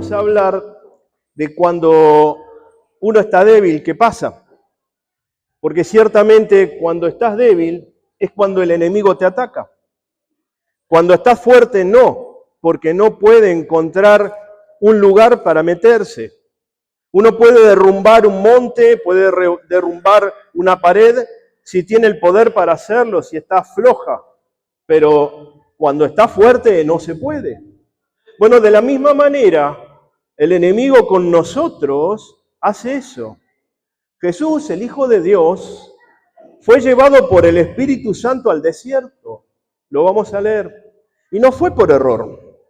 vamos a hablar de cuando uno está débil, ¿qué pasa? Porque ciertamente cuando estás débil es cuando el enemigo te ataca. Cuando estás fuerte, no, porque no puede encontrar un lugar para meterse. Uno puede derrumbar un monte, puede derrumbar una pared, si tiene el poder para hacerlo, si está floja. Pero cuando está fuerte, no se puede. Bueno, de la misma manera, el enemigo con nosotros hace eso. Jesús, el Hijo de Dios, fue llevado por el Espíritu Santo al desierto. Lo vamos a leer. Y no fue por error,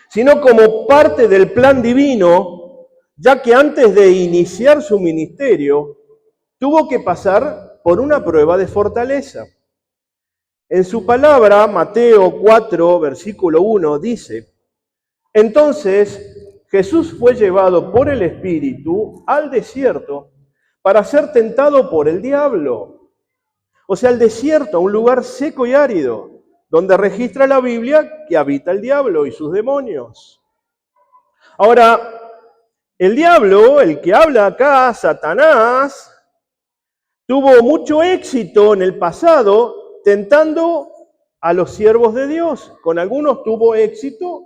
sino como parte del plan divino, ya que antes de iniciar su ministerio, tuvo que pasar por una prueba de fortaleza. En su palabra, Mateo 4, versículo 1, dice: entonces Jesús fue llevado por el Espíritu al desierto para ser tentado por el diablo. O sea, el desierto, un lugar seco y árido, donde registra la Biblia que habita el diablo y sus demonios. Ahora, el diablo, el que habla acá, Satanás, tuvo mucho éxito en el pasado tentando a los siervos de Dios. Con algunos tuvo éxito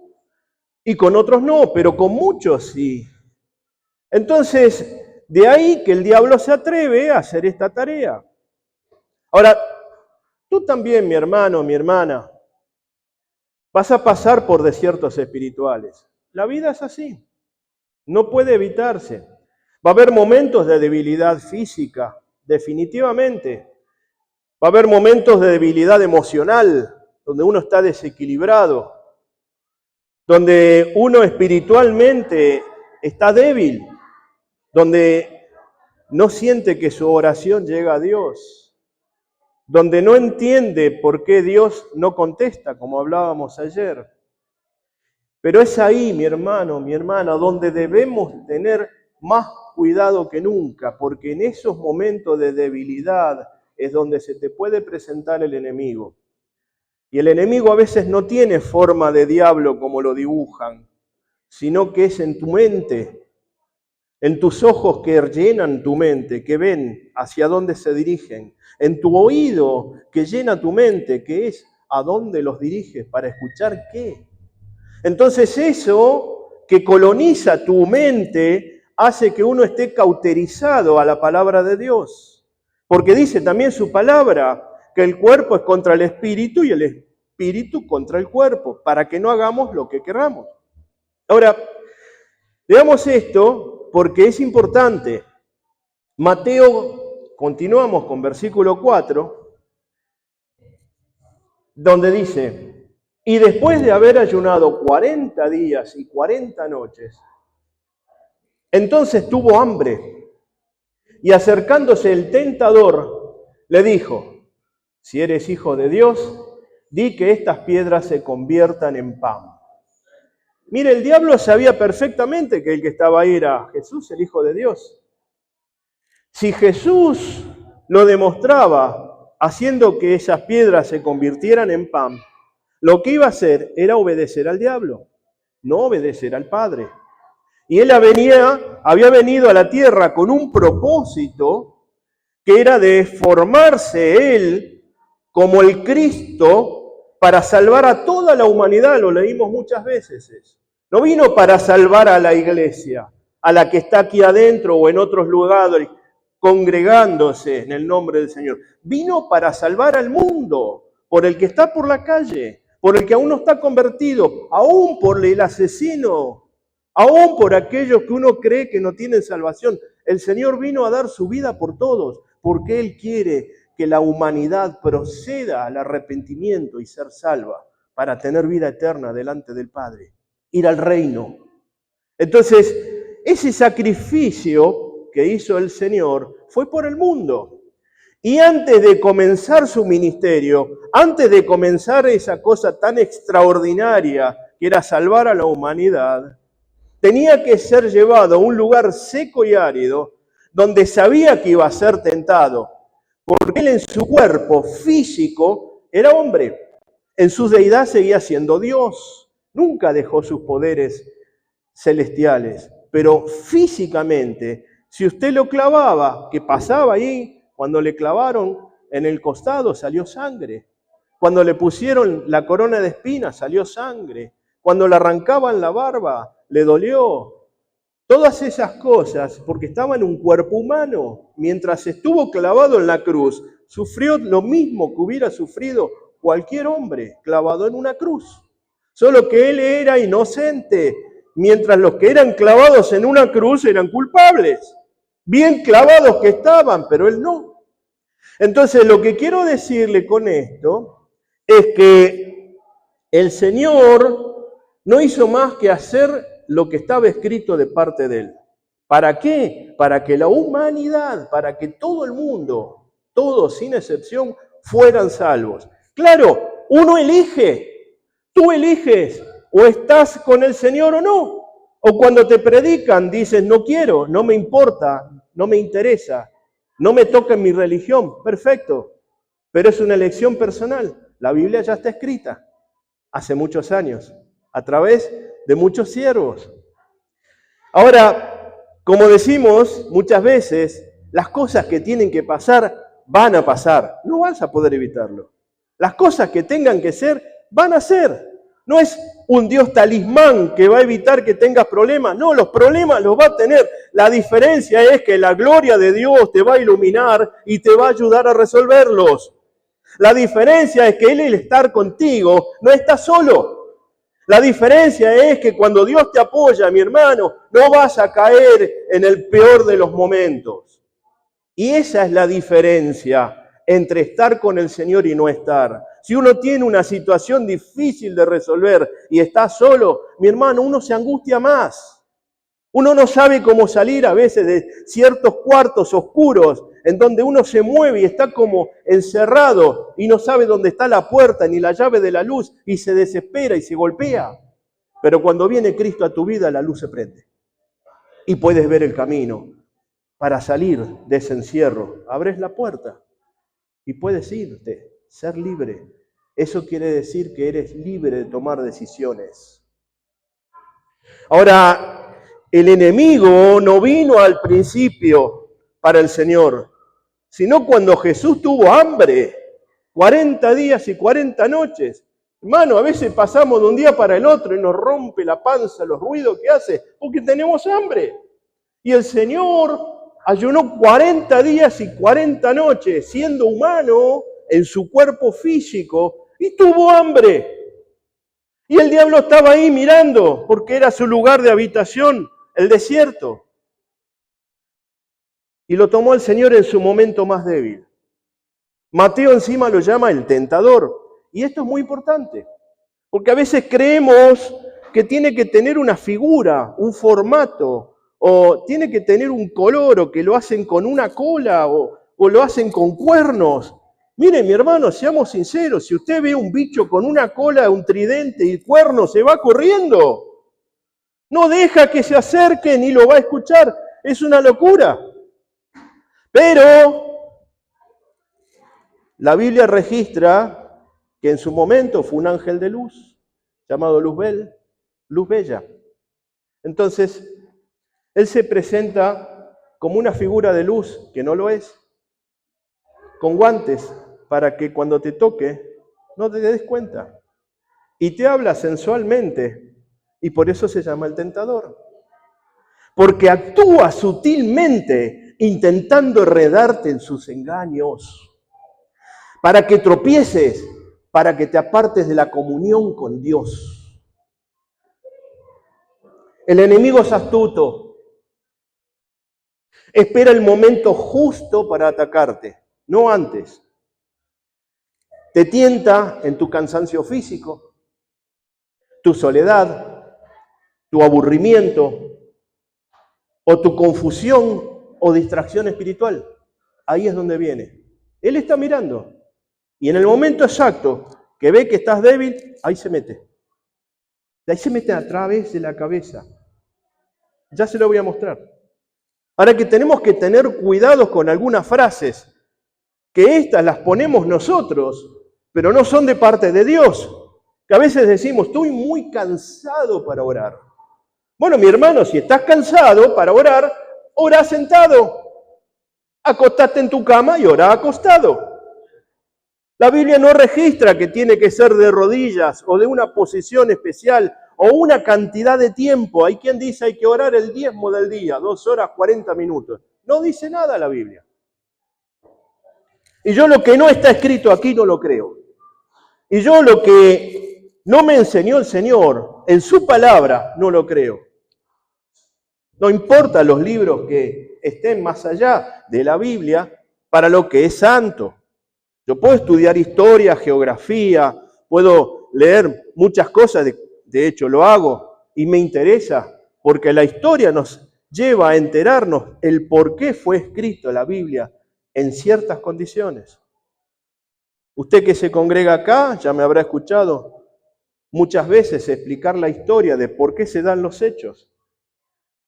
y con otros no, pero con muchos sí. Entonces, de ahí que el diablo se atreve a hacer esta tarea. Ahora, tú también, mi hermano, mi hermana, vas a pasar por desiertos espirituales. La vida es así, no puede evitarse. Va a haber momentos de debilidad física, definitivamente. Va a haber momentos de debilidad emocional, donde uno está desequilibrado, donde uno espiritualmente está débil, donde no siente que su oración llega a Dios, donde no entiende por qué Dios no contesta, como hablábamos ayer. Pero es ahí, mi hermano, mi hermana, donde debemos tener más cuidado que nunca, porque en esos momentos de debilidad es donde se te puede presentar el enemigo. Y el enemigo a veces no tiene forma de diablo como lo dibujan, sino que es en tu mente, en tus ojos que llenan tu mente, que ven hacia dónde se dirigen, en tu oído que llena tu mente, que es a dónde los diriges, para escuchar qué. Entonces eso que coloniza tu mente hace que uno esté cauterizado a la palabra de Dios. Porque dice también su palabra que el cuerpo es contra el espíritu y el espíritu contra el cuerpo, para que no hagamos lo que queramos. Ahora, veamos esto porque es importante. Mateo, continuamos con versículo 4, donde dice: y después de haber ayunado 40 días y 40 noches, entonces tuvo hambre. Y acercándose el tentador, le dijo: si eres hijo de Dios, di que estas piedras se conviertan en pan. Mire, el diablo sabía perfectamente que el que estaba ahí era Jesús, el Hijo de Dios. Si Jesús lo demostraba haciendo que esas piedras se convirtieran en pan, lo que iba a hacer era obedecer al diablo, no obedecer al Padre. Y él había venido a la tierra con un propósito que era de formarse él como el Cristo para salvar a toda la humanidad. Lo leímos muchas veces eso. No vino para salvar a la iglesia, a la que está aquí adentro o en otros lugares, congregándose en el nombre del Señor. Vino para salvar al mundo, por el que está por la calle, por el que aún no está convertido, aún por el asesino, aún por aquellos que uno cree que no tienen salvación. El Señor vino a dar su vida por todos, porque Él quiere que la humanidad proceda al arrepentimiento y ser salva para tener vida eterna delante del Padre, ir al reino. Entonces, ese sacrificio que hizo el Señor fue por el mundo. Y antes de comenzar su ministerio, antes de comenzar esa cosa tan extraordinaria que era salvar a la humanidad, tenía que ser llevado a un lugar seco y árido donde sabía que iba a ser tentado, porque él en su cuerpo físico era hombre, en su deidad seguía siendo Dios, nunca dejó sus poderes celestiales, pero físicamente, si usted lo clavaba, ¿qué pasaba ahí? Cuando le clavaron en el costado salió sangre. Cuando le pusieron la corona de espinas salió sangre. Cuando le arrancaban la barba le dolió. Todas esas cosas, porque estaba en un cuerpo humano, mientras estuvo clavado en la cruz, sufrió lo mismo que hubiera sufrido cualquier hombre clavado en una cruz. Solo que él era inocente, mientras los que eran clavados en una cruz eran culpables. Bien clavados que estaban, pero él no. Entonces, lo que quiero decirle con esto es que el Señor no hizo más que hacer lo que estaba escrito de parte de él. ¿Para qué? Para que la humanidad, para que todo el mundo, todos sin excepción, fueran salvos. Claro, uno elige, tú eliges, o estás con el Señor o no. O cuando te predican dices, no quiero, no me importa, no me interesa, no me toca en mi religión. Perfecto, pero es una elección personal. La Biblia ya está escrita hace muchos años, a través de muchos siervos. Ahora, como decimos muchas veces, las cosas que tienen que pasar van a pasar. No vas a poder evitarlo. Las cosas que tengan que ser, van a ser. No es un Dios talismán que va a evitar que tengas problemas. No, los problemas los va a tener. La diferencia es que la gloria de Dios te va a iluminar y te va a ayudar a resolverlos. La diferencia es que Él, al estar contigo, no está solo. La diferencia es que cuando Dios te apoya, mi hermano, no vas a caer en el peor de los momentos. Y esa es la diferencia entre estar con el Señor y no estar. Si uno tiene una situación difícil de resolver y está solo, mi hermano, uno se angustia más. Uno no sabe cómo salir a veces de ciertos cuartos oscuros en donde uno se mueve y está como encerrado y no sabe dónde está la puerta ni la llave de la luz y se desespera y se golpea. Pero cuando viene Cristo a tu vida, la luz se prende y puedes ver el camino para salir de ese encierro. Abres la puerta y puedes irte, ser libre. Eso quiere decir que eres libre de tomar decisiones. Ahora, el enemigo no vino al principio para el Señor, sino cuando Jesús tuvo hambre, 40 días y 40 noches. Hermano, a veces pasamos de un día para el otro y nos rompe la panza los ruidos que hace, porque tenemos hambre. Y el Señor ayunó 40 días y 40 noches, siendo humano en su cuerpo físico, y tuvo hambre. Y el diablo estaba ahí mirando, porque era su lugar de habitación, el desierto. Y lo tomó el Señor en su momento más débil. Mateo encima lo llama el tentador. Y esto es muy importante, porque a veces creemos que tiene que tener una figura, un formato, o tiene que tener un color, o que lo hacen con una cola, o lo hacen con cuernos. Mire, mi hermano, seamos sinceros, si usted ve un bicho con una cola, un tridente y cuernos, se va corriendo. No deja que se acerque ni lo va a escuchar. Es una locura. Pero la Biblia registra que en su momento fue un ángel de luz, llamado Luzbel, luz bella. Entonces, él se presenta como una figura de luz, que no lo es, con guantes, para que cuando te toque no te des cuenta. Y te habla sensualmente, y por eso se llama el tentador. Porque actúa sutilmente, intentando enredarte en sus engaños, para que tropieces, para que te apartes de la comunión con Dios. El enemigo es astuto. Espera el momento justo para atacarte, no antes. Te tienta en tu cansancio físico, tu soledad, tu aburrimiento, o tu confusión o distracción espiritual. Ahí es donde viene. Él está mirando. Y en el momento exacto que ve que estás débil, ahí se mete. Ahí se mete a través de la cabeza. Ya se lo voy a mostrar. Ahora que tenemos que tener cuidado con algunas frases, que estas las ponemos nosotros, pero no son de parte de Dios. Que a veces decimos, estoy muy cansado para orar. Bueno, mi hermano, si estás cansado para orar, ora sentado. Acostate en tu cama y ora acostado. La Biblia no registra que tiene que ser de rodillas o de una posición especial o una cantidad de tiempo. Hay quien dice hay que orar el diezmo del día, 2 horas 40 minutos. No dice nada la Biblia. Y yo lo que no está escrito aquí no lo creo. Y yo lo que no me enseñó el Señor en su palabra no lo creo. No importa los libros que estén más allá de la Biblia para lo que es santo. Yo puedo estudiar historia, geografía, puedo leer muchas cosas, de hecho lo hago y me interesa porque la historia nos lleva a enterarnos el por qué fue escrito la Biblia en ciertas condiciones. Usted que se congrega acá ya me habrá escuchado muchas veces explicar la historia de por qué se dan los hechos.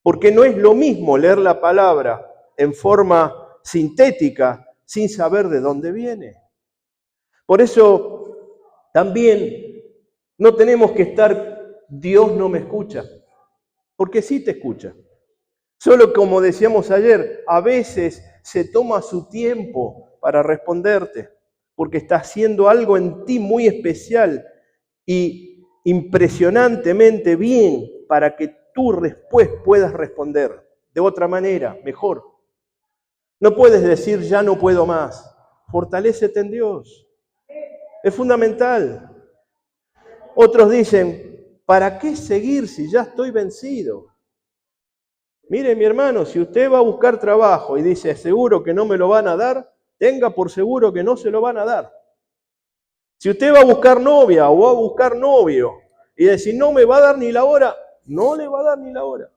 Porque no es lo mismo leer la palabra en forma sintética sin saber de dónde viene. Por eso también no tenemos que estar, Dios no me escucha, porque sí te escucha. Solo como decíamos ayer, a veces se toma su tiempo para responderte, porque está haciendo algo en ti muy especial y impresionantemente bien para que tú después puedas responder de otra manera, mejor. No puedes decir ya no puedo más, fortalécete en Dios. Es fundamental. Otros dicen, ¿para qué seguir si ya estoy vencido? Mire, mi hermano, si usted va a buscar trabajo y dice, seguro que no me lo van a dar, tenga por seguro que no se lo van a dar. Si usted va a buscar novia o va a buscar novio y dice, no me va a dar ni la hora, no le va a dar ni la hora.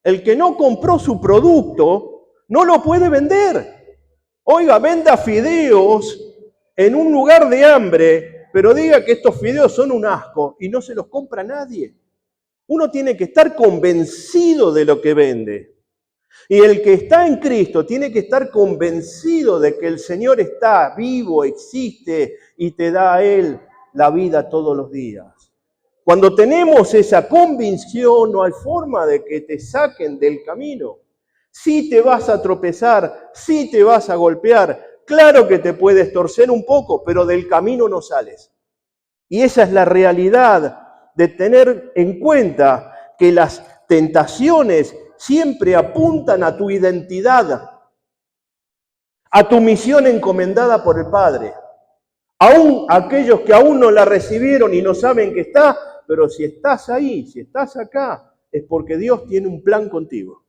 El que no compró su producto no lo puede vender. Oiga, venda fideos en un lugar de hambre, pero diga que estos fideos son un asco y no se los compra nadie. Uno tiene que estar convencido de lo que vende. Y el que está en Cristo tiene que estar convencido de que el Señor está vivo, existe y te da a Él la vida todos los días. Cuando tenemos esa convicción, no hay forma de que te saquen del camino. Sí te vas a tropezar, sí te vas a golpear. Claro que te puedes torcer un poco, pero del camino no sales. Y esa es la realidad de tener en cuenta que las tentaciones siempre apuntan a tu identidad, a tu misión encomendada por el Padre. Aún aquellos que aún no la recibieron y no saben que está, pero si estás ahí, si estás acá, es porque Dios tiene un plan contigo.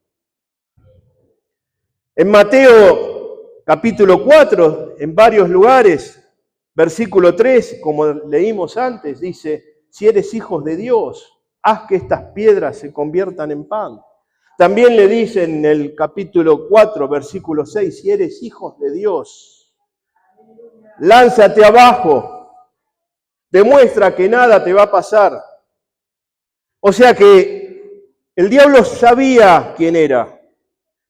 En Mateo capítulo 4, en varios lugares, versículo 3, como leímos antes, dice, si eres hijos de Dios, haz que estas piedras se conviertan en pan. También le dice en el capítulo 4, versículo 6, si eres hijos de Dios, lánzate abajo, demuestra que nada te va a pasar. O sea que el diablo sabía quién era,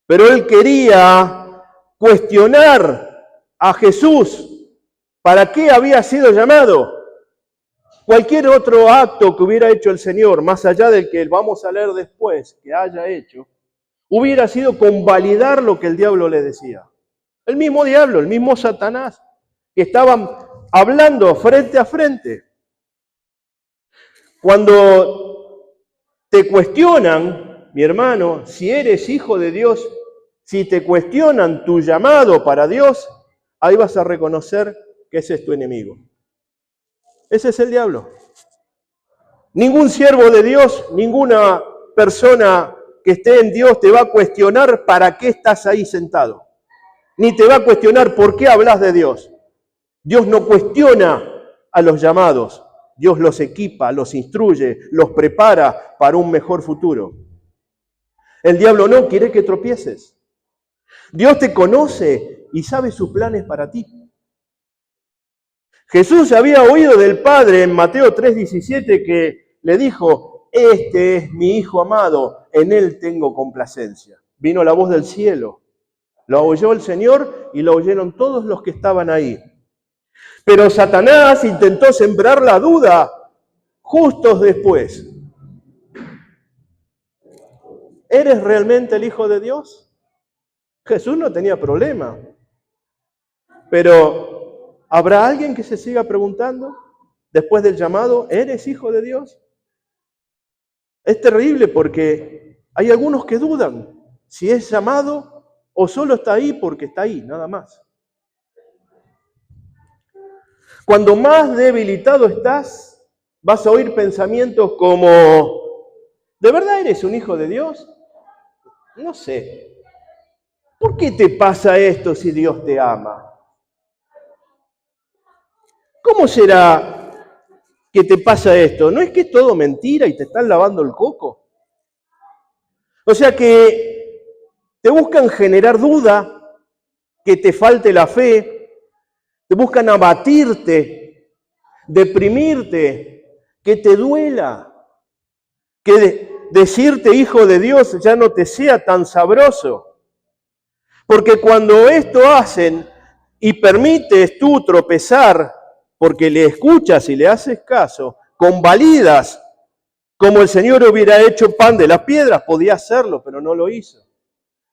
pero él quería cuestionar a Jesús. ¿Para qué había sido llamado? Cualquier otro acto que hubiera hecho el Señor, más allá del que vamos a leer después, que haya hecho, hubiera sido convalidar lo que el diablo le decía. El mismo diablo, el mismo Satanás, que estaban hablando frente a frente. Cuando te cuestionan, mi hermano, si eres hijo de Dios, si te cuestionan tu llamado para Dios, ahí vas a reconocer que ese es tu enemigo. Ese es el diablo. Ningún siervo de Dios, ninguna persona que esté en Dios te va a cuestionar para qué estás ahí sentado. Ni te va a cuestionar por qué hablas de Dios. Dios no cuestiona a los llamados. Dios los equipa, los instruye, los prepara para un mejor futuro. El diablo no quiere que tropieces. Dios te conoce y sabe sus planes para ti. Jesús había oído del Padre en Mateo 3:17 que le dijo, este es mi Hijo amado, en él tengo complacencia. Vino la voz del cielo, lo oyó el Señor y lo oyeron todos los que estaban ahí. Pero Satanás intentó sembrar la duda justo después. ¿Eres realmente el Hijo de Dios? Jesús no tenía problema. Pero, ¿habrá alguien que se siga preguntando después del llamado, ¿eres hijo de Dios? Es terrible porque hay algunos que dudan si es llamado o solo está ahí porque está ahí, nada más. Cuando más debilitado estás, vas a oír pensamientos como, ¿de verdad eres un hijo de Dios? No sé. ¿Por qué te pasa esto si Dios te ama? ¿Cómo será que te pasa esto? ¿No es que es todo mentira y te están lavando el coco? O sea que te buscan generar duda, que te falte la fe, te buscan abatirte, deprimirte, que te duela, que decirte hijo de Dios ya no te sea tan sabroso. Porque cuando esto hacen y permites tú tropezar, porque le escuchas y le haces caso, convalidas, como el Señor hubiera hecho pan de las piedras, podía hacerlo, pero no lo hizo.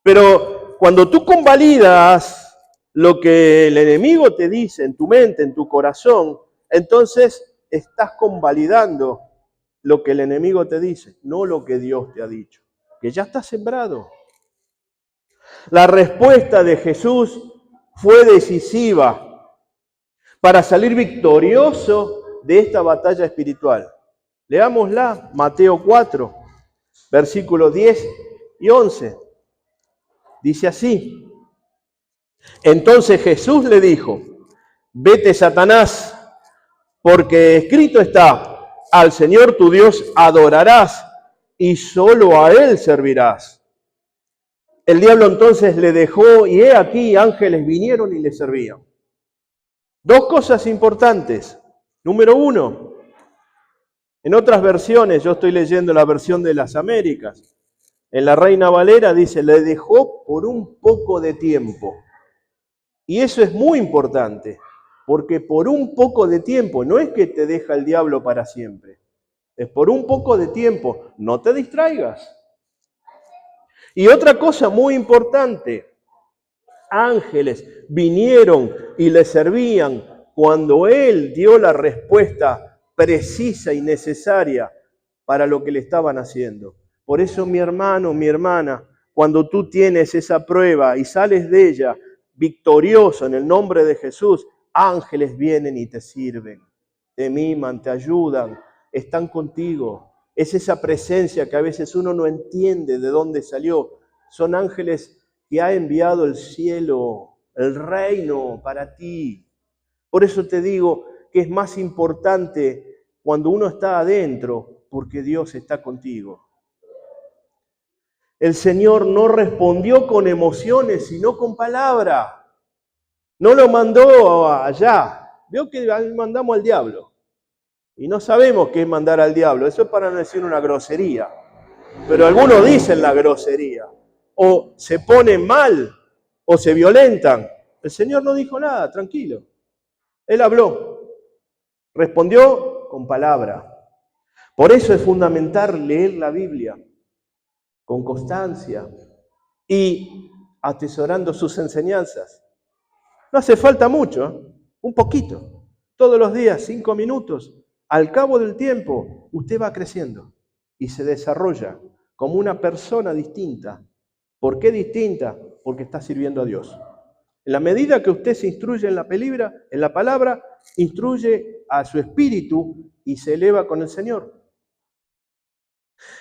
Pero cuando tú convalidas lo que el enemigo te dice en tu mente, en tu corazón, entonces estás convalidando lo que el enemigo te dice, no lo que Dios te ha dicho, que ya está sembrado. La respuesta de Jesús fue decisiva para salir victorioso de esta batalla espiritual. Leámosla, Mateo 4, versículos 10 y 11. Dice así: entonces Jesús le dijo, vete Satanás, porque escrito está, al Señor tu Dios adorarás y solo a Él servirás. El diablo entonces le dejó y he aquí ángeles vinieron y le servían. Dos cosas importantes. Número uno, en otras versiones, yo estoy leyendo la versión de las Américas, en la Reina Valera dice, le dejó por un poco de tiempo. Y eso es muy importante, porque por un poco de tiempo, no es que te deja el diablo para siempre, es por un poco de tiempo, no te distraigas. Y otra cosa muy importante, ángeles vinieron y le servían cuando él dio la respuesta precisa y necesaria para lo que le estaban haciendo. Por eso, mi hermano, mi hermana, cuando tú tienes esa prueba y sales de ella victorioso en el nombre de Jesús, ángeles vienen y te sirven, te miman, te ayudan, están contigo. Es esa presencia que a veces uno no entiende de dónde salió. Son ángeles que ha enviado el cielo, el reino para ti. Por eso te digo que es más importante cuando uno está adentro, porque Dios está contigo. El Señor no respondió con emociones, sino con palabra. No lo mandó allá. Veo que mandamos al diablo. Y no sabemos qué es mandar al diablo. Eso es para no decir una grosería. Pero algunos dicen la grosería. O se ponen mal, o se violentan. El Señor no dijo nada, tranquilo. Él habló. Respondió con palabra. Por eso es fundamental leer la Biblia con constancia y atesorando sus enseñanzas. No hace falta mucho, un poquito. Todos los días, 5 minutos. Al cabo del tiempo, usted va creciendo y se desarrolla como una persona distinta. ¿Por qué distinta? Porque está sirviendo a Dios. En la medida que usted se instruye en la palabra, instruye a su espíritu y se eleva con el Señor.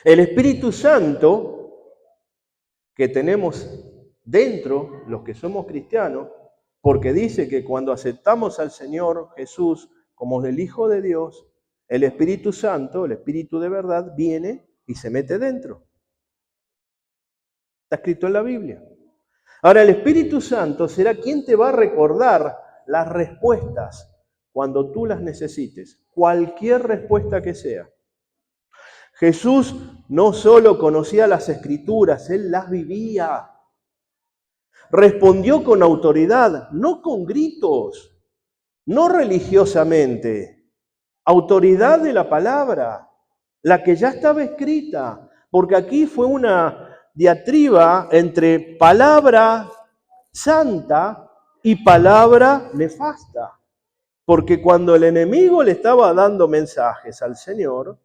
El Espíritu Santo que tenemos dentro, los que somos cristianos, porque dice que cuando aceptamos al Señor Jesús como el Hijo de Dios, el Espíritu Santo, el Espíritu de verdad, viene y se mete dentro. Está escrito en la Biblia. Ahora, el Espíritu Santo será quien te va a recordar las respuestas cuando tú las necesites, cualquier respuesta que sea. Jesús no solo conocía las Escrituras, Él las vivía. Respondió con autoridad, no con gritos, no religiosamente. Autoridad de la palabra, la que ya estaba escrita, porque aquí fue una diatriba entre palabra santa y palabra nefasta. Porque cuando el enemigo le estaba dando mensajes al Señor,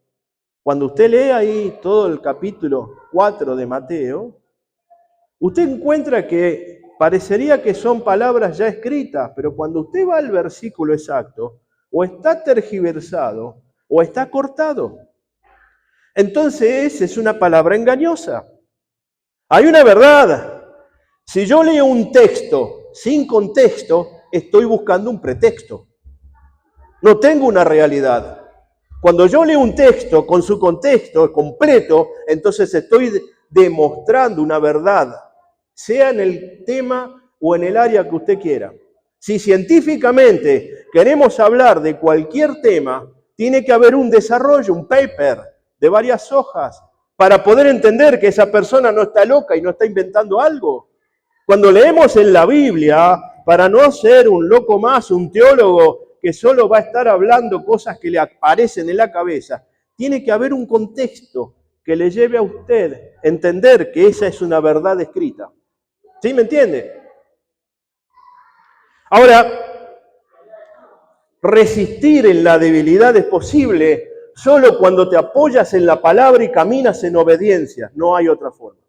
cuando usted lee ahí todo el capítulo 4 de Mateo, usted encuentra que parecería que son palabras ya escritas, pero cuando usted va al versículo exacto, o está tergiversado o está cortado. Entonces es una palabra engañosa. Hay una verdad. Si yo leo un texto sin contexto, estoy buscando un pretexto. No tengo una realidad. Cuando yo leo un texto con su contexto completo, entonces estoy demostrando una verdad, sea en el tema o en el área que usted quiera. Si científicamente queremos hablar de cualquier tema, tiene que haber un desarrollo, un paper de varias hojas, para poder entender que esa persona no está loca y no está inventando algo. Cuando leemos en la Biblia, para no ser un loco más, un teólogo que solo va a estar hablando cosas que le aparecen en la cabeza, tiene que haber un contexto que le lleve a usted a entender que esa es una verdad escrita. ¿Sí me entiende? Ahora, resistir en la debilidad es posible solo cuando te apoyas en la palabra y caminas en obediencia. No hay otra forma.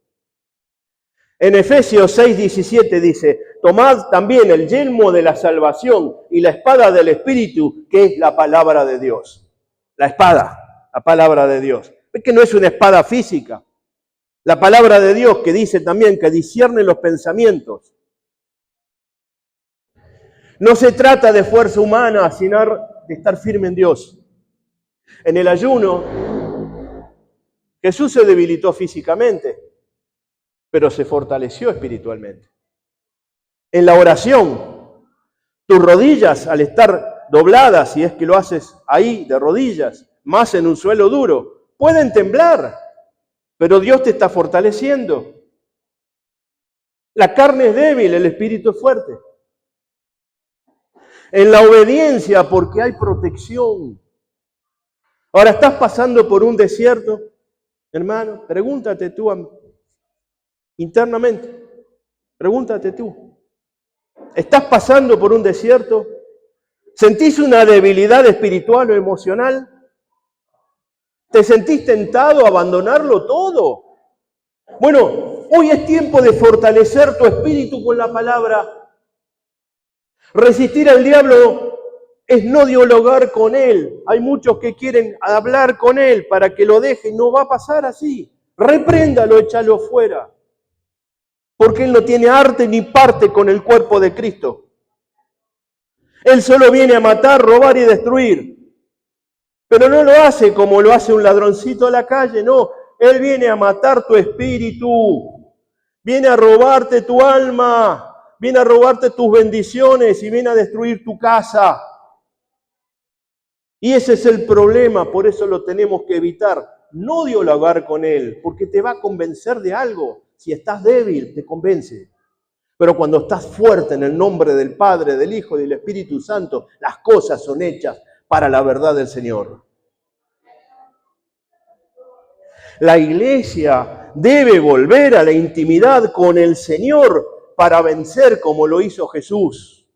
En Efesios 6:17 dice, tomad también el yelmo de la salvación y la espada del Espíritu, que es la palabra de Dios. La espada, la palabra de Dios. Es que no es una espada física. La palabra de Dios que dice también que discierne los pensamientos. No se trata de fuerza humana, sino de estar firme en Dios. En el ayuno, Jesús se debilitó físicamente, pero se fortaleció espiritualmente. En la oración, tus rodillas, al estar dobladas, si es que lo haces ahí de rodillas, más en un suelo duro, pueden temblar, pero Dios te está fortaleciendo. La carne es débil, el espíritu es fuerte. En la obediencia, porque hay protección. Ahora, ¿estás pasando por un desierto, hermano? Pregúntate tú internamente. Pregúntate tú. ¿Estás pasando por un desierto? ¿Sentís una debilidad espiritual o emocional? ¿Te sentís tentado a abandonarlo todo? Bueno, hoy es tiempo de fortalecer tu espíritu con la palabra. Resistir al diablo es no dialogar con él. Hay muchos que quieren hablar con él para que lo deje. No va a pasar así. Repréndalo, échalo fuera. Porque él no tiene arte ni parte con el cuerpo de Cristo. Él solo viene a matar, robar y destruir. Pero no lo hace como lo hace un ladroncito a la calle, no. Él viene a matar tu espíritu. Viene a robarte tu alma. Viene a robarte tus bendiciones y viene a destruir tu casa. Y ese es el problema, por eso lo tenemos que evitar. No dialogar con él, porque te va a convencer de algo. Si estás débil, te convence. Pero cuando estás fuerte en el nombre del Padre, del Hijo y del Espíritu Santo, las cosas son hechas para la verdad del Señor. La iglesia debe volver a la intimidad con el Señor para vencer como lo hizo Jesús.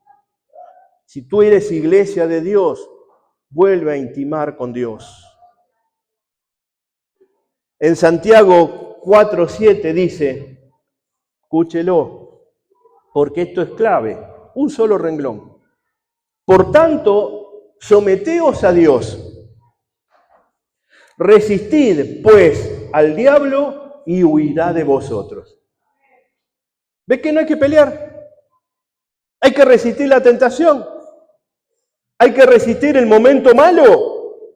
Si tú eres iglesia de Dios, vuelve a intimar con Dios. En Santiago 4:7 dice, escúchelo, porque esto es clave, un solo renglón. Por tanto, someteos a Dios. Resistid, pues, al diablo y huirá de vosotros. ¿Ves que no hay que pelear? Hay que resistir la tentación. Hay que resistir el momento malo.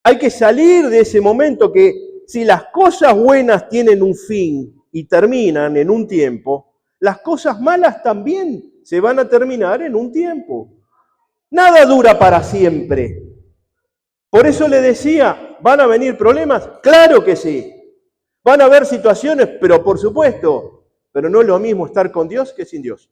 Hay que salir de ese momento que si las cosas buenas tienen un fin y terminan en un tiempo, las cosas malas también se van a terminar en un tiempo. Nada dura para siempre. Por eso le decía, ¿van a venir problemas? Claro que sí. Van a haber situaciones, pero por supuesto. Pero no es lo mismo estar con Dios que sin Dios.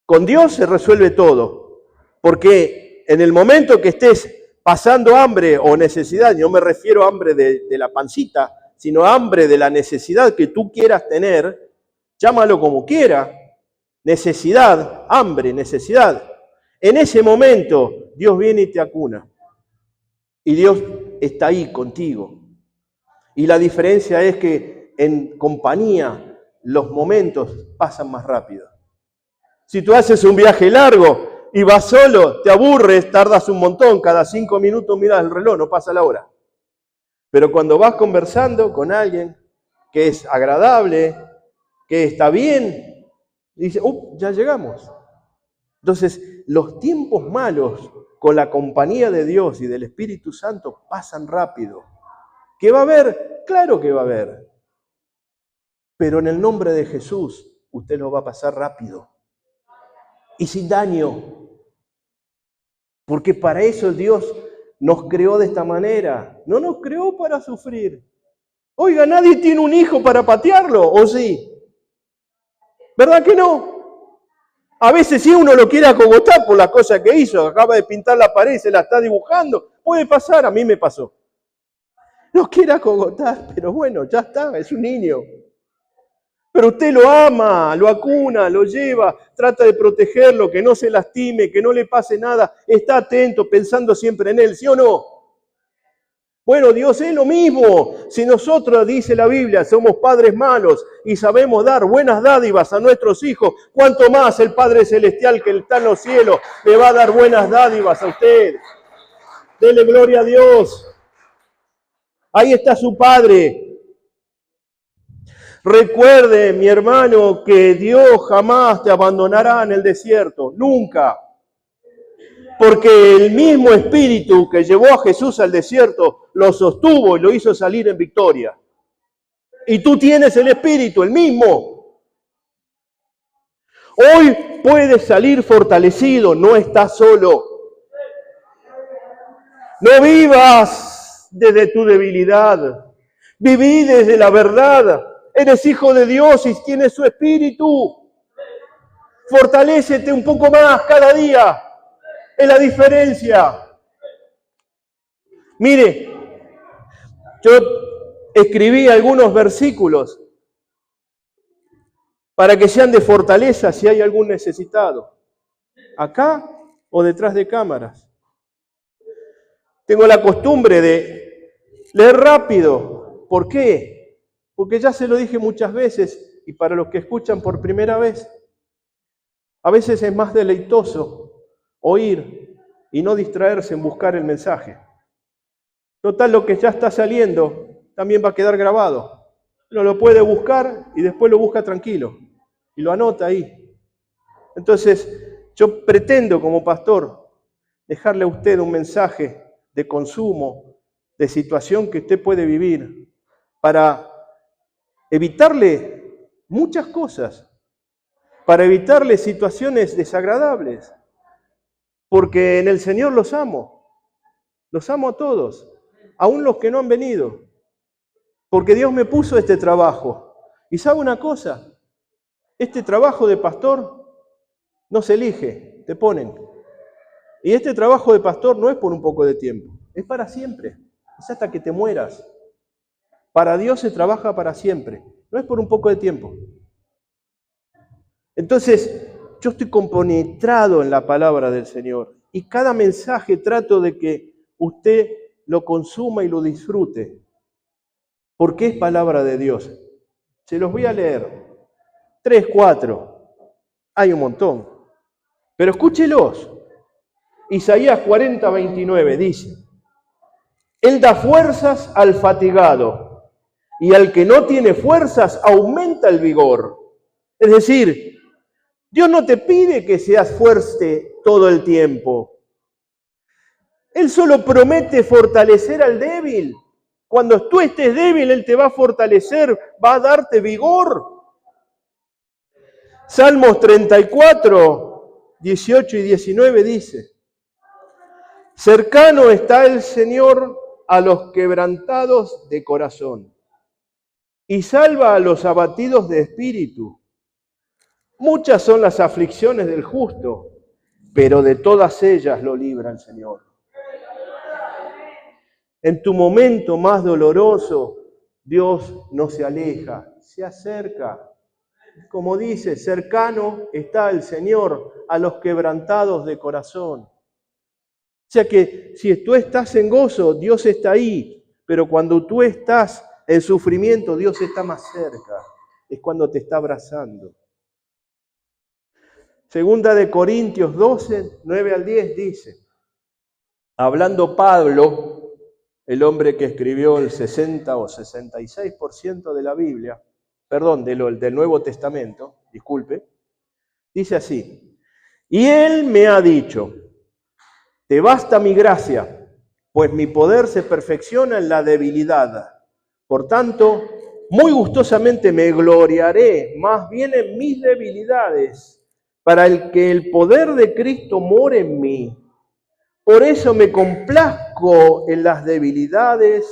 Con Dios se resuelve todo. Porque en el momento que estés pasando hambre o necesidad, no me refiero a hambre de la pancita, sino hambre de la necesidad que tú quieras tener, llámalo como quiera, necesidad, hambre, necesidad. En ese momento Dios viene y te acuna. Y Dios está ahí contigo. Y la diferencia es que en compañía los momentos pasan más rápido. Si tú haces un viaje largo y vas solo, te aburres, tardas un montón, cada 5 minutos miras el reloj, no pasa la hora. Pero cuando vas conversando con alguien que es agradable, que está bien, dice, ya llegamos. Entonces, los tiempos malos con la compañía de Dios y del Espíritu Santo pasan rápido. ¿Qué va a haber? Claro que va a haber. Pero en el nombre de Jesús, usted lo va a pasar rápido. Y sin daño. Porque para eso Dios nos creó de esta manera. No nos creó para sufrir. Oiga, nadie tiene un hijo para patearlo, ¿o sí? ¿Verdad que no? A veces sí uno lo quiere acogotar por las cosas que hizo. Acaba de pintar la pared y se la está dibujando. Puede pasar, a mí me pasó. Lo quiere acogotar, pero bueno, ya está, es un niño. Pero usted lo ama, lo acuna, lo lleva, trata de protegerlo, que no se lastime, que no le pase nada. Está atento, pensando siempre en él, ¿sí o no? Bueno, Dios es lo mismo. Si nosotros, dice la Biblia, somos padres malos y sabemos dar buenas dádivas a nuestros hijos, ¿cuánto más el Padre Celestial que está en los cielos le va a dar buenas dádivas a usted? Dele gloria a Dios. Ahí está su Padre. Recuerde, mi hermano, que Dios jamás te abandonará en el desierto, nunca. Porque el mismo Espíritu que llevó a Jesús al desierto lo sostuvo y lo hizo salir en victoria. Y tú tienes el Espíritu, el mismo. Hoy puedes salir fortalecido, no estás solo. No vivas desde tu debilidad, viví desde la verdad. Eres hijo de Dios y tienes su Espíritu. Fortalécete un poco más cada día. Es la diferencia. Mire, yo escribí algunos versículos para que sean de fortaleza si hay algún necesitado. Acá o detrás de cámaras. Tengo la costumbre de leer rápido. ¿Por qué? Porque ya se lo dije muchas veces y para los que escuchan por primera vez, a veces es más deleitoso oír y no distraerse en buscar el mensaje. Total, lo que ya está saliendo también va a quedar grabado. Uno lo puede buscar y después lo busca tranquilo y lo anota ahí. Entonces, yo pretendo como pastor dejarle a usted un mensaje de consumo, de situación que usted puede vivir para evitarle muchas cosas, para evitarle situaciones desagradables, porque en el Señor los amo a todos, aún los que no han venido, porque Dios me puso este trabajo. Y sabe una cosa, este trabajo de pastor no se elige, te ponen. Y este trabajo de pastor no es por un poco de tiempo, es para siempre, es hasta que te mueras. Para Dios se trabaja para siempre, no es por un poco de tiempo. Entonces, yo estoy compenetrado en la palabra del Señor y cada mensaje trato de que usted lo consuma y lo disfrute, porque es palabra de Dios. Se los voy a leer, 3, 4, hay un montón, pero escúchelos. Isaías 40, 29 dice: Él da fuerzas al fatigado y al que no tiene fuerzas aumenta el vigor. Es decir, Dios no te pide que seas fuerte todo el tiempo. Él solo promete fortalecer al débil. Cuando tú estés débil, Él te va a fortalecer, va a darte vigor. Salmos 34, 18 y 19 dice: Cercano está el Señor a los quebrantados de corazón y salva a los abatidos de espíritu. Muchas son las aflicciones del justo, pero de todas ellas lo libra el Señor. En tu momento más doloroso, Dios no se aleja, se acerca. Como dice, cercano está el Señor a los quebrantados de corazón. O sea que si tú estás en gozo, Dios está ahí, pero cuando tú estás en sufrimiento, Dios está más cerca. Es cuando te está abrazando. Segunda de Corintios 12, 9 al 10 dice, hablando Pablo, el hombre que escribió el 60 o 66% de la Biblia, perdón, del Nuevo Testamento, disculpe, dice así, y él me ha dicho, te basta mi gracia, pues mi poder se perfecciona en la debilidad. Por tanto, muy gustosamente me gloriaré más bien en mis debilidades, para el que el poder de Cristo more en mí. Por eso me complazco en las debilidades,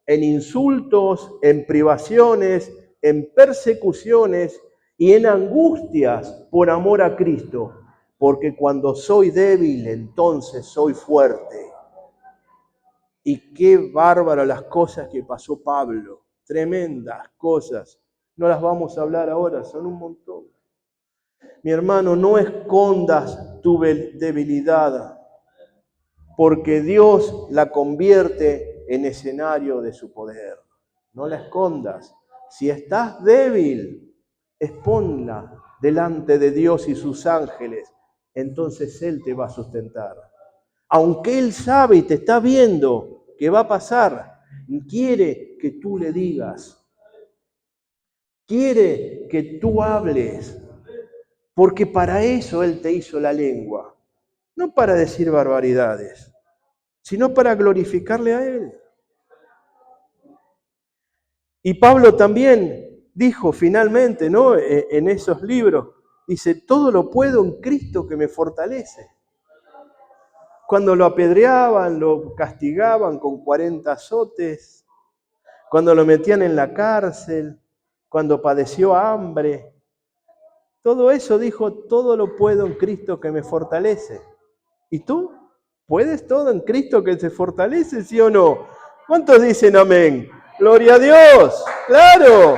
en insultos, en privaciones, en persecuciones y en angustias por amor a Cristo, porque cuando soy débil, entonces soy fuerte. Y qué bárbaro las cosas que pasó Pablo, tremendas cosas. No las vamos a hablar ahora, son un montón. Mi hermano, no escondas tu debilidad, porque Dios la convierte en escenario de su poder. No la escondas. Si estás débil, exponla delante de Dios y sus ángeles, entonces Él te va a sustentar. Aunque Él sabe y te está viendo que va a pasar, quiere que tú le digas, quiere que tú hables, porque para eso Él te hizo la lengua, no para decir barbaridades, sino para glorificarle a Él. Y Pablo también dijo finalmente, ¿no? En esos libros, dice, todo lo puedo en Cristo que me fortalece. Cuando lo apedreaban, lo castigaban con 40 azotes, cuando lo metían en la cárcel, cuando padeció hambre, todo eso dijo, todo lo puedo en Cristo que me fortalece. ¿Y tú? ¿Puedes todo en Cristo que te fortalece, sí o no? ¿Cuántos dicen amén? ¡Gloria a Dios! ¡Claro!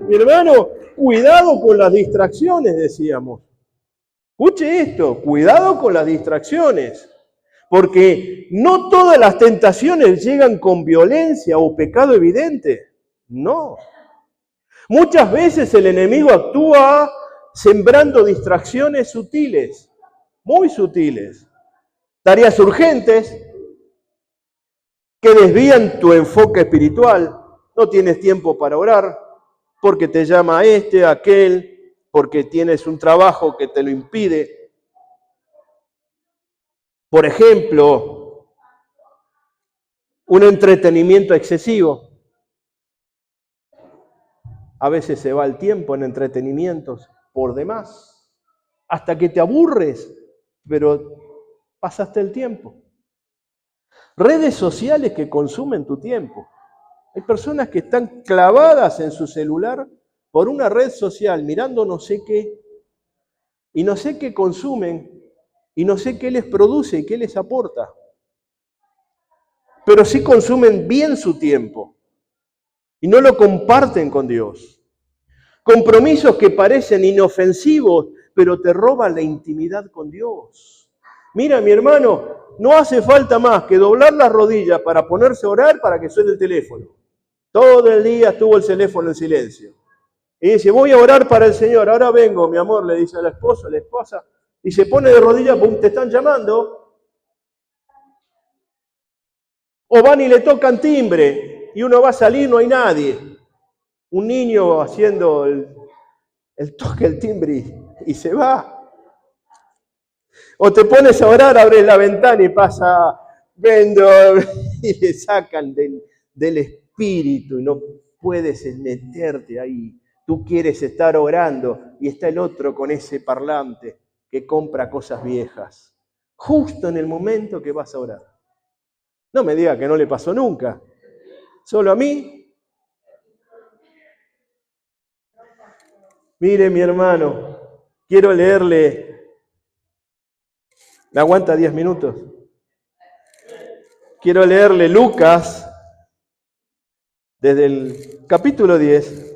Mi hermano, cuidado con las distracciones, decíamos. Escuche esto, cuidado con las distracciones, porque no todas las tentaciones llegan con violencia o pecado evidente. No. Muchas veces el enemigo actúa sembrando distracciones sutiles, muy sutiles, tareas urgentes que desvían tu enfoque espiritual. No tienes tiempo para orar porque te llama aquel, porque tienes un trabajo que te lo impide. Por ejemplo, un entretenimiento excesivo. A veces se va el tiempo en entretenimientos por demás, hasta que te aburres, pero pasaste el tiempo. Redes sociales que consumen tu tiempo. Hay personas que están clavadas en su celular por una red social mirando no sé qué, y no sé qué consumen, y no sé qué les produce y qué les aporta. Pero sí consumen bien su tiempo y no lo comparten con Dios. Compromisos que parecen inofensivos, pero te roban la intimidad con Dios. Mira, mi hermano, no hace falta más que doblar las rodillas para ponerse a orar para que suene el teléfono. Todo el día estuvo el teléfono en silencio. Y dice, voy a orar para el Señor, ahora vengo, mi amor, le dice al esposo, a la esposa, y se pone de rodillas, ¡pum!, te están llamando. O van y le tocan timbre, y uno va a salir, no hay nadie. Un niño haciendo el toque, el timbre, y se va. O te pones a orar, abres la ventana y pasa, vendo, y le sacan del espíritu, y no puedes meterte ahí. Tú quieres estar orando y está el otro con ese parlante que compra cosas viejas, justo en el momento que vas a orar. No me diga que no le pasó nunca, solo a mí. Mire, mi hermano, quiero leerle ¿Me aguanta 10 minutos? Quiero leerle Lucas desde el capítulo 10,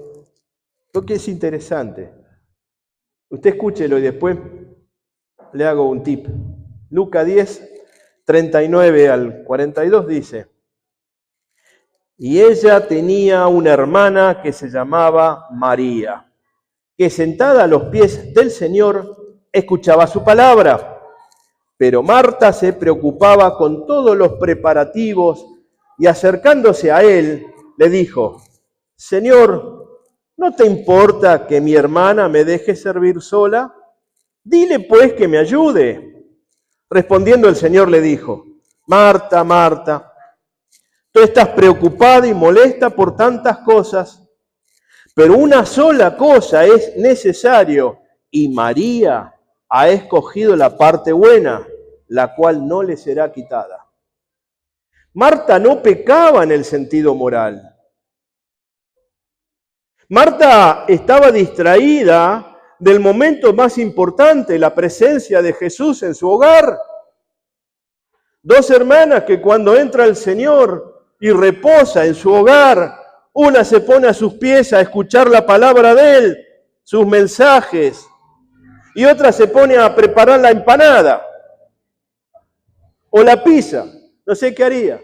porque es interesante. Usted escúchelo y después le hago un tip. Lucas 10, 39 al 42 dice: y ella tenía una hermana que se llamaba María, que sentada a los pies del Señor escuchaba su palabra. Pero Marta se preocupaba con todos los preparativos y acercándose a él, le dijo: Señor, ¿no te importa que mi hermana me deje servir sola? Dile pues que me ayude. Respondiendo el Señor le dijo: Marta, Marta, tú estás preocupada y molesta por tantas cosas, pero una sola cosa es necesario, y María ha escogido la parte buena, la cual no le será quitada. Marta no pecaba en el sentido moral. Marta estaba distraída del momento más importante, la presencia de Jesús en su hogar. Dos hermanas que cuando entra el Señor y reposa en su hogar, una se pone a sus pies a escuchar la palabra de Él, sus mensajes, y otra se pone a preparar la empanada o la pizza, no sé qué haría.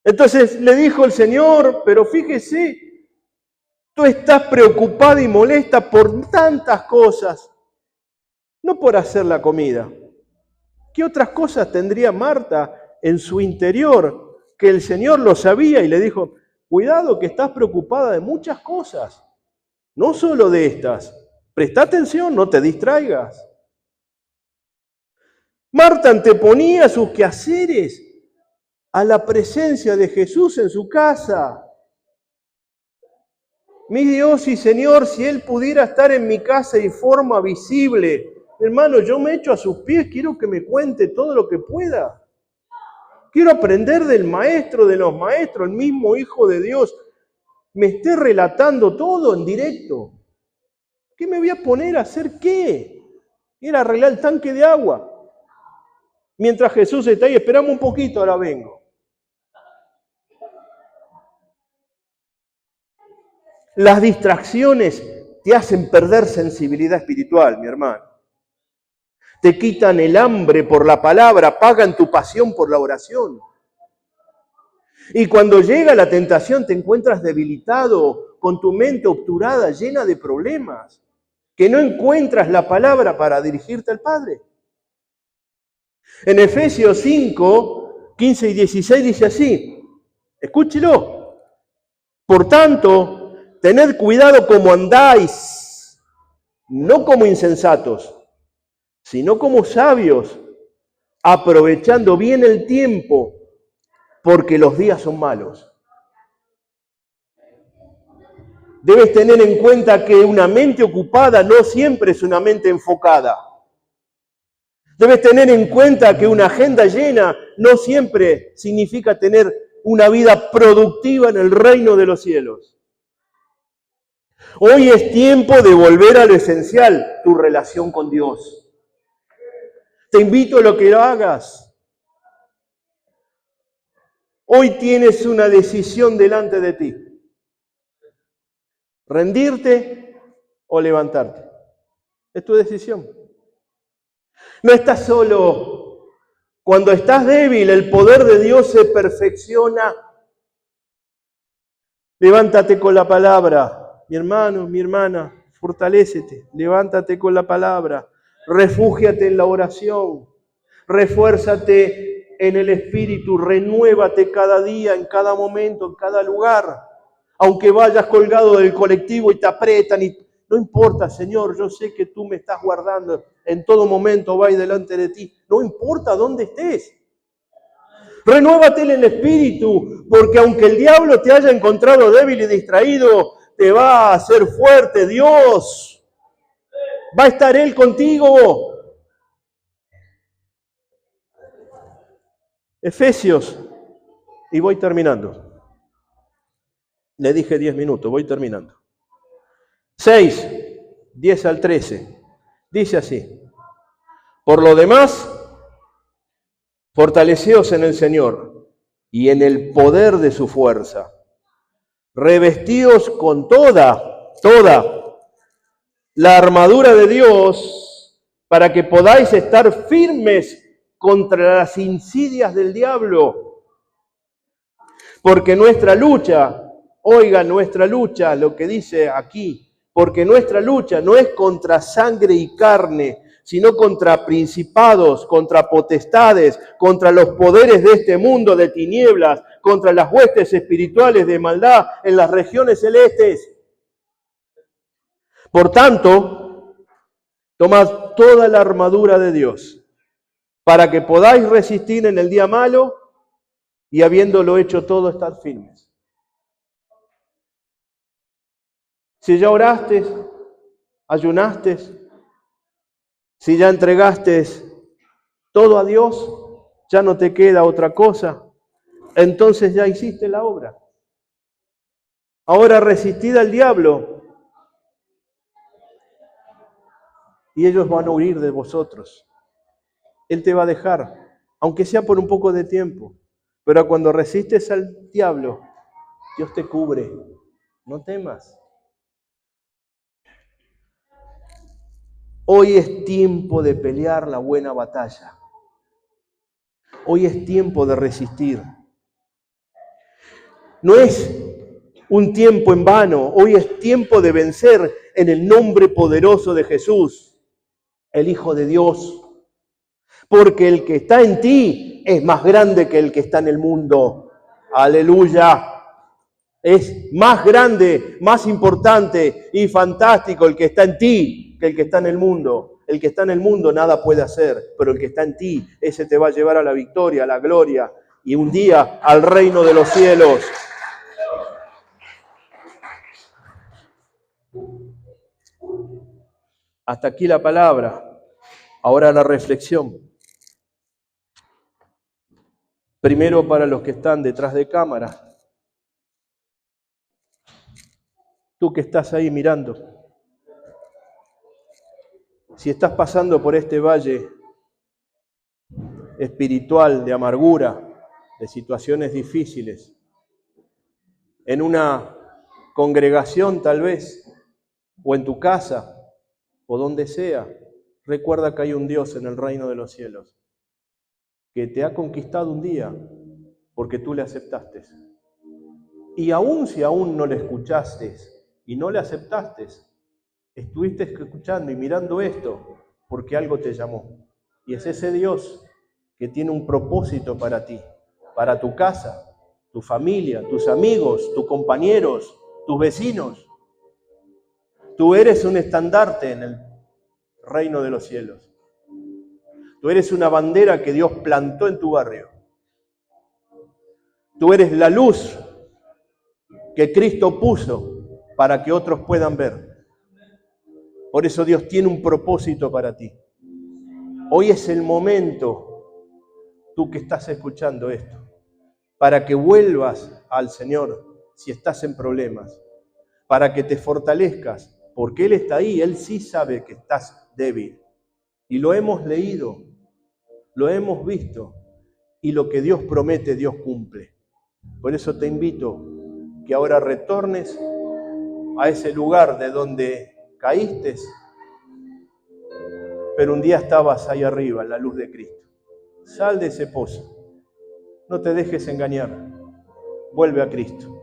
Entonces le dijo el Señor: pero fíjese, tú estás preocupada y molesta por tantas cosas, no por hacer la comida. ¿Qué otras cosas tendría Marta en su interior que el Señor lo sabía y le dijo: cuidado que estás preocupada de muchas cosas, no solo de estas. Presta atención, no te distraigas. Marta anteponía sus quehaceres a la presencia de Jesús en su casa. Mi Dios y Señor, si Él pudiera estar en mi casa de forma visible, hermano, yo me echo a sus pies, quiero que me cuente todo lo que pueda. Quiero aprender del maestro de los maestros, el mismo Hijo de Dios, me esté relatando todo en directo. ¿Qué me voy a poner a hacer qué? Ir a arreglar el tanque de agua. Mientras Jesús está ahí, esperamos un poquito, ahora vengo. Las distracciones te hacen perder sensibilidad espiritual, mi hermano. Te quitan el hambre por la palabra, apagan tu pasión por la oración. Y cuando llega la tentación te encuentras debilitado, con tu mente obturada, llena de problemas, que no encuentras la palabra para dirigirte al Padre. En Efesios 5, 15 y 16 dice así, escúchelo: por tanto, tened cuidado como andáis, no como insensatos, sino como sabios, aprovechando bien el tiempo, porque los días son malos. Debes tener en cuenta que una mente ocupada no siempre es una mente enfocada. Debes tener en cuenta que una agenda llena no siempre significa tener una vida productiva en el reino de los cielos. Hoy es tiempo de volver a lo esencial, tu relación con Dios. Te invito a que lo hagas. Hoy tienes una decisión delante de ti: rendirte o levantarte. Es tu decisión. No estás solo. Cuando estás débil, el poder de Dios se perfecciona. Levántate con la palabra. Mi hermano, mi hermana, fortalécete. Levántate con la palabra. Refúgiate en la oración. Refuérzate en el Espíritu. Renuévate cada día, en cada momento, en cada lugar. Aunque vayas colgado del colectivo y te apretan, no importa, Señor, yo sé que tú me estás guardando. En todo momento va delante de ti. No importa dónde estés. Renuévate en el Espíritu, porque aunque el diablo te haya encontrado débil y distraído, te va a hacer fuerte. Dios va a estar Él contigo. Efesios, y voy terminando. Le dije 10 minutos, voy terminando. 6, 10 al 13. Dice así: Por lo demás, fortaleceos en el Señor y en el poder de su fuerza. Revestíos con toda la armadura de Dios para que podáis estar firmes contra las insidias del diablo. Porque nuestra lucha, oiga, nuestra lucha, lo que dice aquí, porque nuestra lucha no es contra sangre y carne, sino contra principados, contra potestades, contra los poderes de este mundo de tinieblas, contra las huestes espirituales de maldad en las regiones celestes. Por tanto, tomad toda la armadura de Dios, para que podáis resistir en el día malo y habiéndolo hecho todo, estar firmes. Si ya oraste, ayunaste, si ya entregaste todo a Dios, ya no te queda otra cosa, entonces ya hiciste la obra. Ahora resistid al diablo y ellos van a huir de vosotros. Él te va a dejar, aunque sea por un poco de tiempo. Pero cuando resistes al diablo, Dios te cubre. No temas. Hoy es tiempo de pelear la buena batalla. Hoy es tiempo de resistir. No es un tiempo en vano. Hoy es tiempo de vencer en el nombre poderoso de Jesús, el Hijo de Dios. Porque el que está en ti es más grande que el que está en el mundo. Aleluya. Es más grande, más importante y fantástico el que está en ti que el que está en el mundo. El que está en el mundo nada puede hacer, pero el que está en ti, ese te va a llevar a la victoria, a la gloria y un día al reino de los cielos. Hasta aquí la palabra. Ahora la reflexión. Primero para los que están detrás de cámara. Tú que estás ahí mirando. Si estás pasando por este valle espiritual de amargura, de situaciones difíciles, en una congregación tal vez, o en tu casa, o donde sea, recuerda que hay un Dios en el reino de los cielos, que te ha conquistado un día porque tú le aceptaste. Y aun si aún no le escuchaste y no le aceptaste, estuviste escuchando y mirando esto porque algo te llamó. Y es ese Dios que tiene un propósito para ti, para tu casa, tu familia, tus amigos, tus compañeros, tus vecinos. Tú eres un estandarte en el reino de los cielos. Tú eres una bandera que Dios plantó en tu barrio. Tú eres la luz que Cristo puso para que otros puedan ver. Por eso Dios tiene un propósito para ti. Hoy es el momento, tú que estás escuchando esto, para que vuelvas al Señor si estás en problemas, para que te fortalezcas, porque Él está ahí, Él sí sabe que estás débil. Y lo hemos leído, lo hemos visto, y lo que Dios promete, Dios cumple. Por eso te invito que ahora retornes a ese lugar de donde caíste, pero un día estabas ahí arriba, en la luz de Cristo. Sal de ese pozo, no te dejes engañar, vuelve a Cristo.